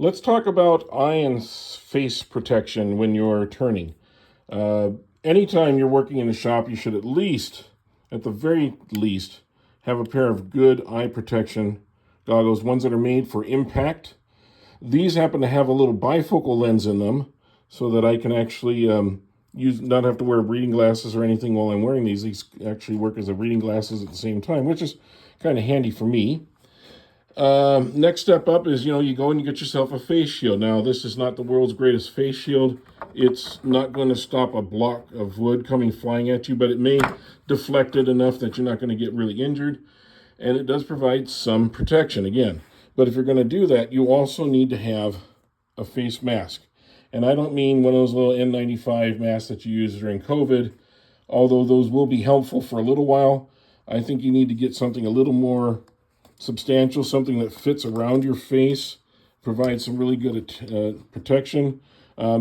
Let's talk eye and face protection when you're turning. Uh, Anytime you're working in a shop, you should at the very least, have a pair of good eye protection goggles, ones that are made for impact. These happen to have a little bifocal lens in them so that I can actually not have to wear reading glasses or anything while I'm wearing these. These actually work as a reading glasses at the same time, which is kind of handy for me. Next step up is, you go and you get yourself a face shield. Now, this is not the world's greatest face shield. It's not going to stop a block of wood coming flying at you, but it may deflect it enough that you're not going to get really injured. And it does provide some protection, again. But if you're going to do that, you also need to have a face mask. And I don't mean one of those little N95 masks that you use during COVID, although those will be helpful for a little while. I think you need to get something a little more substantial, something that fits around your face, provides some really good protection,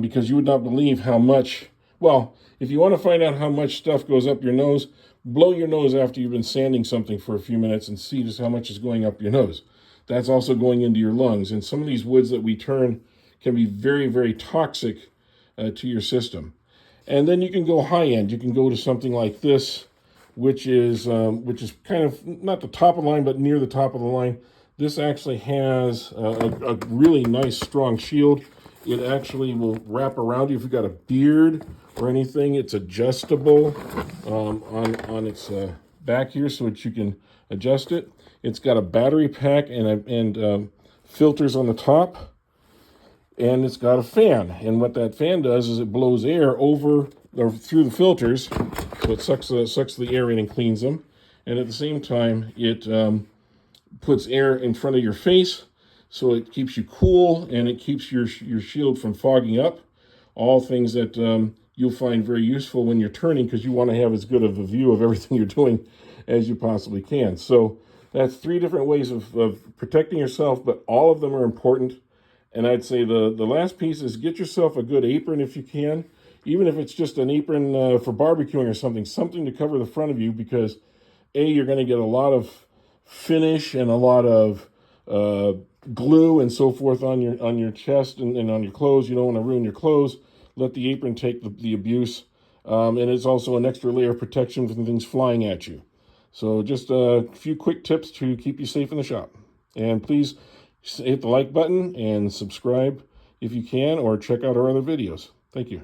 because you would not believe how much, well, if you want to find out how much stuff goes up your nose, blow your nose after you've been sanding something for a few minutes and see just how much is going up your nose. That's also going into your lungs. And some of these woods that we turn can be very, very toxic to your system. And then you can go high end. You can go to something like this, which is kind of not the top of the line, but near the top of the line. This actually has a really nice, strong shield. It actually will wrap around you if you've got a beard or anything. It's adjustable on its back here so that you can adjust it. It's got a battery pack and filters on the top. And it's got a fan. And what that fan does is it blows air over or through the filters. So it sucks the air in and cleans them. And at the same time, it puts air in front of your face. So it keeps you cool and it keeps your shield from fogging up. All things that you'll find very useful when you're turning, because you want to have as good of a view of everything you're doing as you possibly can. So that's 3 different ways of protecting yourself, but all of them are important. And I'd say the last piece is get yourself a good apron if you can, even if it's just an apron for barbecuing or something to cover the front of you, because you're going to get a lot of finish and a lot of glue and so forth on your chest and on your clothes. You don't want to ruin your clothes. Let the apron take the abuse. And it's also an extra layer of protection from things flying at you. So just a few quick tips to keep you safe in the shop. And please hit the like button and subscribe if you can, or check out our other videos. Thank you.